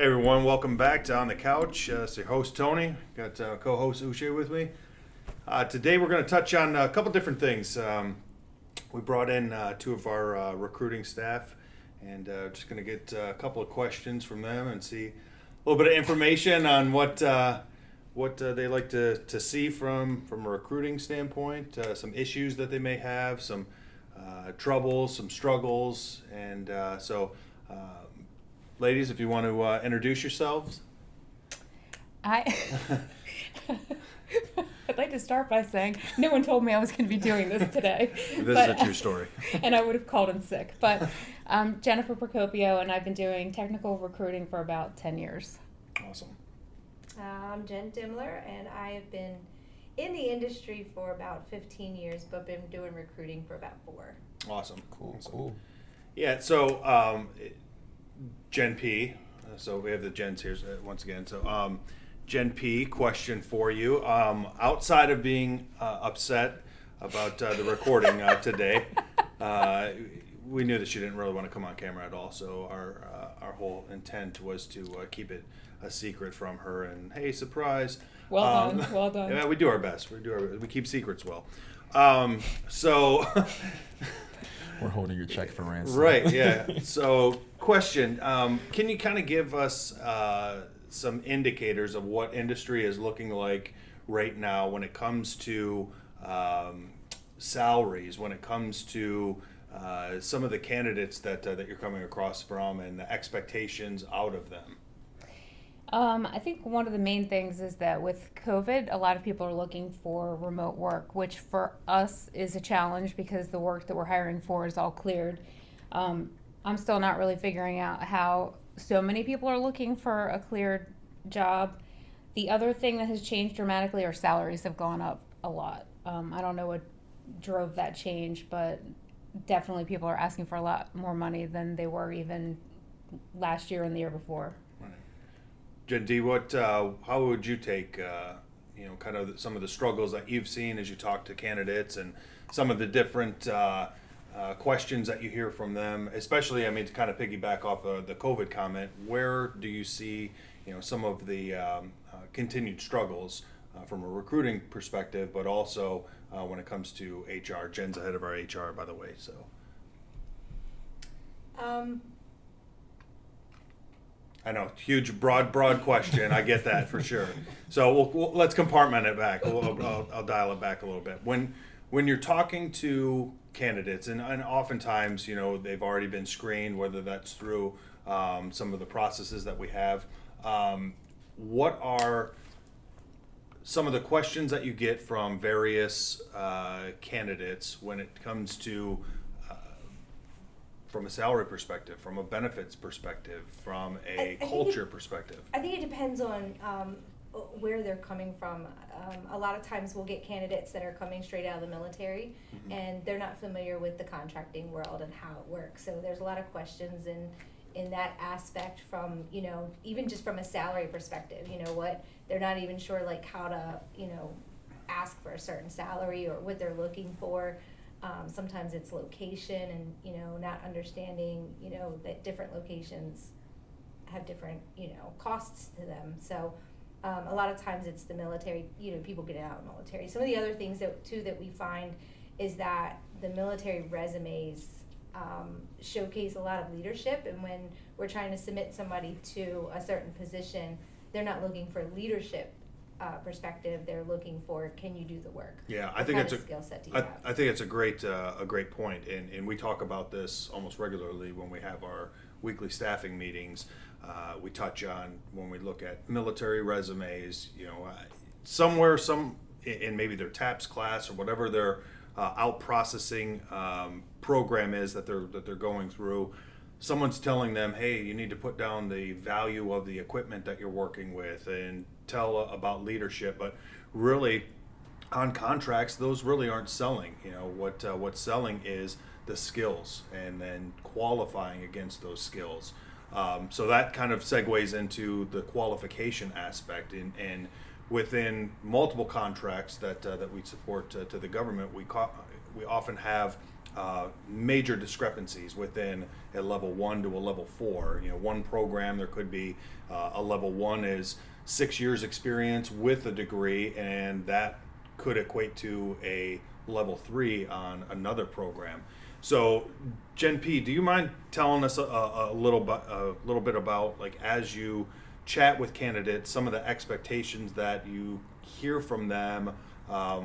Hey everyone, welcome back to On the Couch. It's your host Tony. Got co-host Uche with me. Today we're going to touch on a couple different things. We brought in two of our recruiting staff, and just going to get a couple of questions from them and see a little bit of information on what they like to see from a recruiting standpoint, some issues that they may have, some troubles, some struggles, and ladies, if you want to introduce yourselves. I'd like to start by saying no one told me I was going to be doing this today. This is a true story. And I would have called in sick. But I'm Jenifer Procopio, and I've been doing technical recruiting for about 10 years. Awesome. I'm Jen Dimeler, and I have been in the industry for about 15 years, but been doing recruiting for about 4. Awesome. Cool, cool. Yeah, so Gen P, so we have the Gens here once again. So Gen P, question for you. Outside of being upset about the recording today, we knew that she didn't really want to come on camera at all, so our whole intent was to keep it a secret from her, and hey, surprise. Well done. Yeah, we do our best. We keep secrets well. So... We're holding your check for ransom. Right, yeah. So, question, can you kind of give us some indicators of what industry is looking like right now when it comes to salaries, when it comes to some of the candidates that you're coming across from and the expectations out of them? I think one of the main things is that with COVID, a lot of people are looking for remote work, which for us is a challenge because the work that we're hiring for is all cleared. I'm still not really figuring out how so many people are looking for a cleared job. The other thing that has changed dramatically are salaries have gone up a lot. I don't know what drove that change, but definitely people are asking for a lot more money than they were even last year and the year before. Jen D, how would you take, kind of some of the struggles that you've seen as you talk to candidates and some of the different questions that you hear from them, especially, to kind of piggyback off of the COVID comment, where do you see, some of the continued struggles from a recruiting perspective, but also when it comes to HR? Jen's ahead of our HR, by the way, so. I know, huge, broad question. I get that for sure. So let's compartment it back. I'll dial it back a little bit. When you're talking to candidates, and oftentimes, they've already been screened, whether that's through some of the processes that we have. What are some of the questions that you get from various candidates when it comes to from a salary perspective, from a benefits perspective, from a culture perspective? I think it depends on where they're coming from. A lot of times we'll get candidates that are coming straight out of the military, mm-hmm. and they're not familiar with the contracting world and how it works. So there's a lot of questions in that aspect from, even just from a salary perspective, they're not even sure like how to, ask for a certain salary or what they're looking for. Sometimes it's location and, not understanding, that different locations have different, costs to them. So a lot of times it's the military, people get out of the military. Some of the other things that we find is that the military resumes showcase a lot of leadership. And when we're trying to submit somebody to a certain position, they're not looking for leadership perspective. They're looking for, can you do the work? Yeah, I think it's a skill set do you have? I think it's a great point, and we talk about this almost regularly when we have our weekly staffing meetings. We touch on when we look at military resumes, somewhere in maybe their TAPS class or whatever their out processing program is that they're going through. Someone's telling them, hey, you need to put down the value of the equipment that you're working with and tell about leadership, but really on contracts, those really aren't selling. What's selling is the skills and then qualifying against those skills. So that kind of segues into the qualification aspect, and within multiple contracts that we support to the government, we often have major discrepancies within a level 1 to a level 4. One program, there could be a level 1 is 6 years experience with a degree, and that could equate to a level 3 on another program. So, Jen P, do you mind telling us a little bit about, like, as you chat with candidates, some of the expectations that you hear from them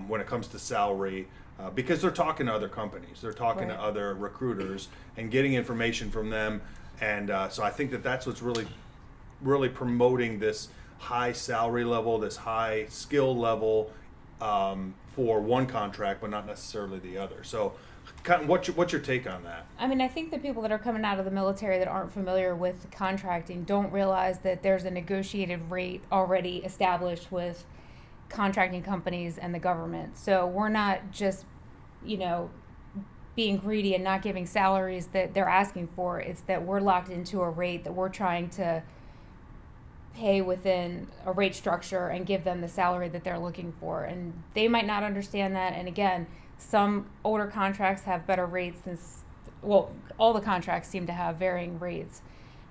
when it comes to salary? Because they're talking to other companies, they're talking to other recruiters and getting information from them, and so I think that's what's really promoting this high salary level, this high skill level for one contract, but not necessarily the other. So, kind of, what's your take on that? I mean, I think the people that are coming out of the military that aren't familiar with contracting don't realize that there's a negotiated rate already established with contracting companies and the government. So we're not just, being greedy and not giving salaries that they're asking for. It's that we're locked into a rate that we're trying to pay within a rate structure and give them the salary that they're looking for. And they might not understand that. And again, some older contracts have better rates than, all the contracts seem to have varying rates.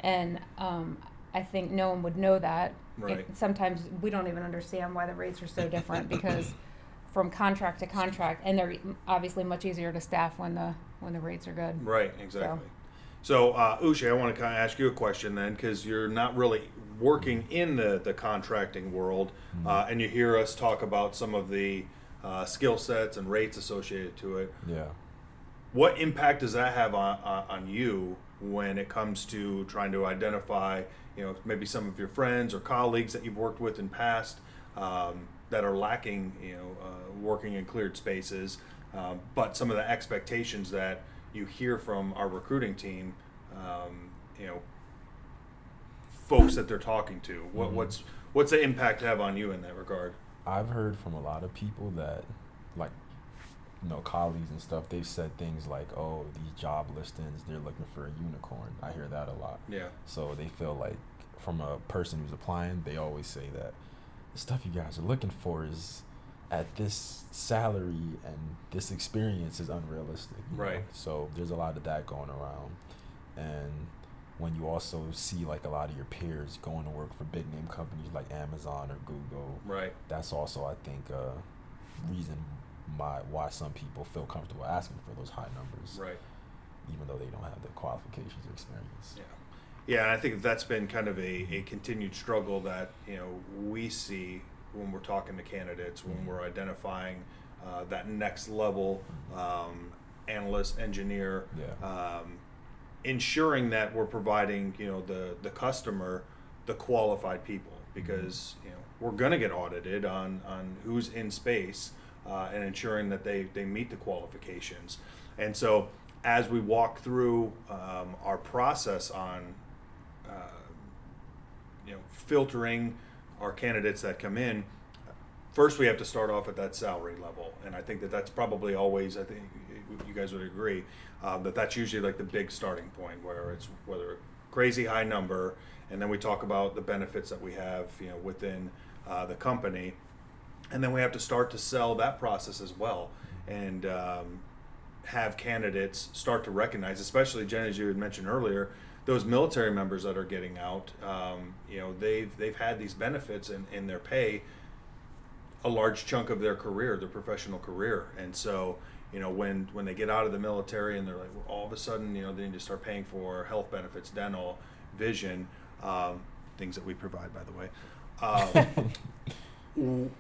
And I think no one would know that. Right. Sometimes we don't even understand why the rates are so different because from contract to contract, and they're obviously much easier to staff when the rates are good. Right, exactly. So, Uche, I want to kind of ask you a question then, because you're not really working in the contracting world, and you hear us talk about some of the skill sets and rates associated to it. Yeah. What impact does that have on you when it comes to trying to identify, maybe some of your friends or colleagues that you've worked with in past that are lacking, working in cleared spaces, but some of the expectations that you hear from our recruiting team, folks that they're talking to, what's the impact have on you in that regard? I've heard from a lot of people that, like, colleagues and stuff, they've said things like, oh, these job listings, they're looking for a unicorn. I hear that a lot. Yeah. So they feel like, from a person who's applying, they always say that the stuff you guys are looking for is at this salary and this experience is unrealistic. Right. So there's a lot of that going around. And when you also see, like, a lot of your peers going to work for big name companies like Amazon or Google, Right. that's also, I think, a reason why some people feel comfortable asking for those high numbers, Right. even though they don't have the qualifications or experience. Yeah. Yeah, and I think that's been kind of a continued struggle that we see when we're talking to candidates, when we're identifying that next level analyst, engineer, ensuring that we're providing the customer the qualified people, because we're going to get audited on who's in space and ensuring that they meet the qualifications. And so as we walk through our process on filtering our candidates that come in, first we have to start off at that salary level, and I think that's probably always, I think you guys would agree, that's usually like the big starting point, where it's whether a crazy high number, and then we talk about the benefits that we have within the company, and then we have to start to sell that process as well, and have candidates start to recognize, especially Jen, as you had mentioned earlier, those military members that are getting out, they've had these benefits in their pay a large chunk of their career, their professional career. And so, when they get out of the military and they're like, well, all of a sudden, they need to start paying for health benefits, dental, vision, things that we provide, by the way.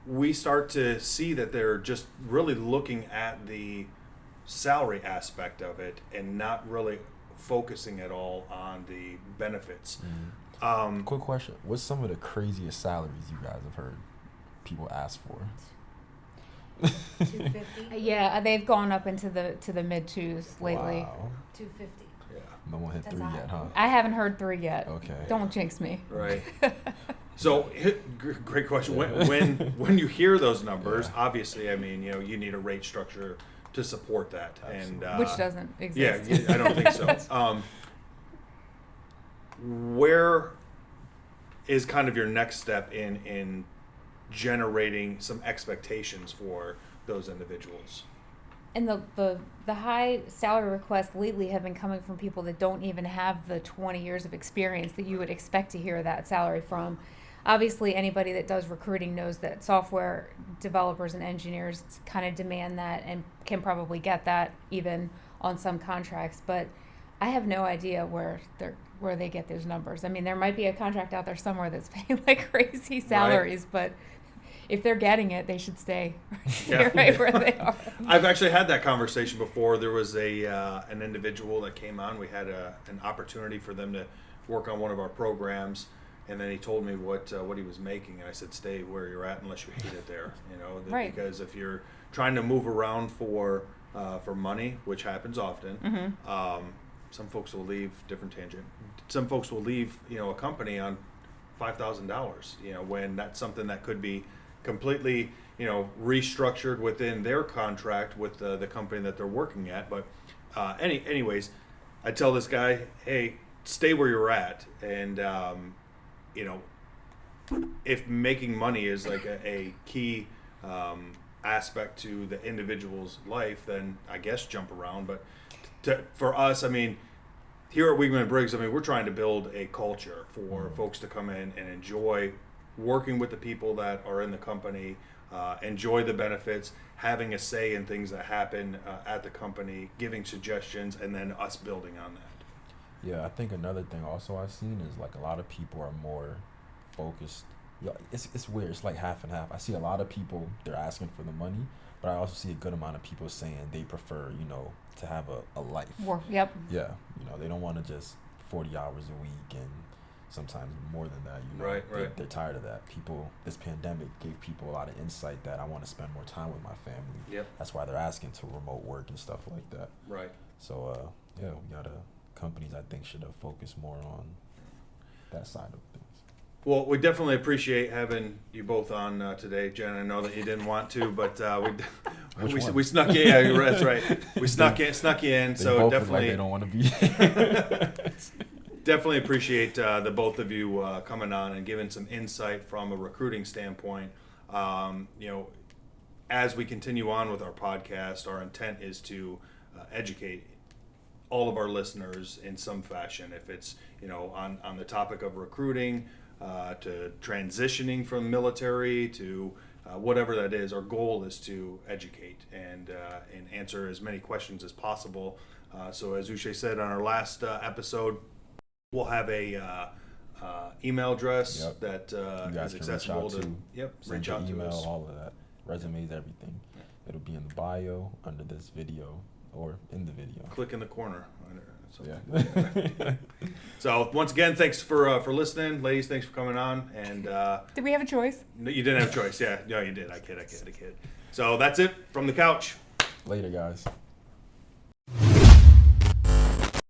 We start to see that they're just really looking at the salary aspect of it and not really focusing at all on the benefits. Quick question: what's some of the craziest salaries you guys have heard people ask for? 250. Yeah, they've gone up into the mid twos lately. Wow. 250. Yeah. No one hit That's 3 high. yet, huh? I haven't heard 3 yet. Okay. Don't jinx me. Right. So, great question. When you hear those numbers, obviously, I mean, you need a rate structure to support that, Absolutely. and Which doesn't exist. Yeah, I don't think so. Where is kind of your next step in generating some expectations for those individuals? And the high salary requests lately have been coming from people that don't even have the 20 years of experience that you would expect to hear that salary from. Obviously, anybody that does recruiting knows that software developers and engineers kind of demand that and can probably get that even on some contracts. But I have no idea where they get those numbers. I mean, there might be a contract out there somewhere that's paying like crazy salaries, but if they're getting it, they should stay right where they are. I've actually had that conversation before. There was an individual that came on. We had an opportunity for them to work on one of our programs, and then he told me what he was making, and I said, "Stay where you're at unless you hate it there." Right. Because if you're trying to move around for money, which happens often, some folks will leave. Different tangent. Some folks will leave, a company on $5,000. When that's something that could be completely, restructured within their contract with the company that they're working at. But anyways, I tell this guy, hey, stay where you're at. And, if making money is like a key aspect to the individual's life, then I guess jump around. But for us, I mean, here at Weeghman Briggs, we're trying to build a culture for folks to come in and enjoy working with the people that are in the company, enjoy the benefits, having a say in things that happen at the company, giving suggestions, and then us building on that. Yeah, I think another thing also I've seen is like a lot of people are more focused. Yeah, it's weird. It's like half and half. I see a lot of people, they're asking for the money, but I also see a good amount of people saying they prefer, to have a life. Yep. Yeah, they don't want to just 40 hours a week and sometimes more than that. Right. They're tired of that. This pandemic gave people a lot of insight that I want to spend more time with my family. Yep. That's why they're asking to remote work and stuff like that. Right. So we got companies I think should have focused more on that side of things. Well, we definitely appreciate having you both on today, Jen. I know that you didn't want to, but we snuck you. Yeah, that's right. We snuck you in. They So both definitely, look like they don't want to be. definitely appreciate the both of you coming on and giving some insight from a recruiting standpoint. As we continue on with our podcast, our intent is to educate all of our listeners in some fashion. If it's on the topic of recruiting, to transitioning from military to whatever that is, our goal is to educate and answer as many questions as possible. So as Uche said on our last episode, we'll have a email address that is accessible to reach out to us. All of that, resumes, everything. It'll be in the bio under this video or in the video. Click in the corner. Yeah. So once again, thanks for listening, ladies. Thanks for coming on. And did we have a choice? No, you didn't have a choice. Yeah, no, you did. I kid. So that's it from the couch. Later, guys.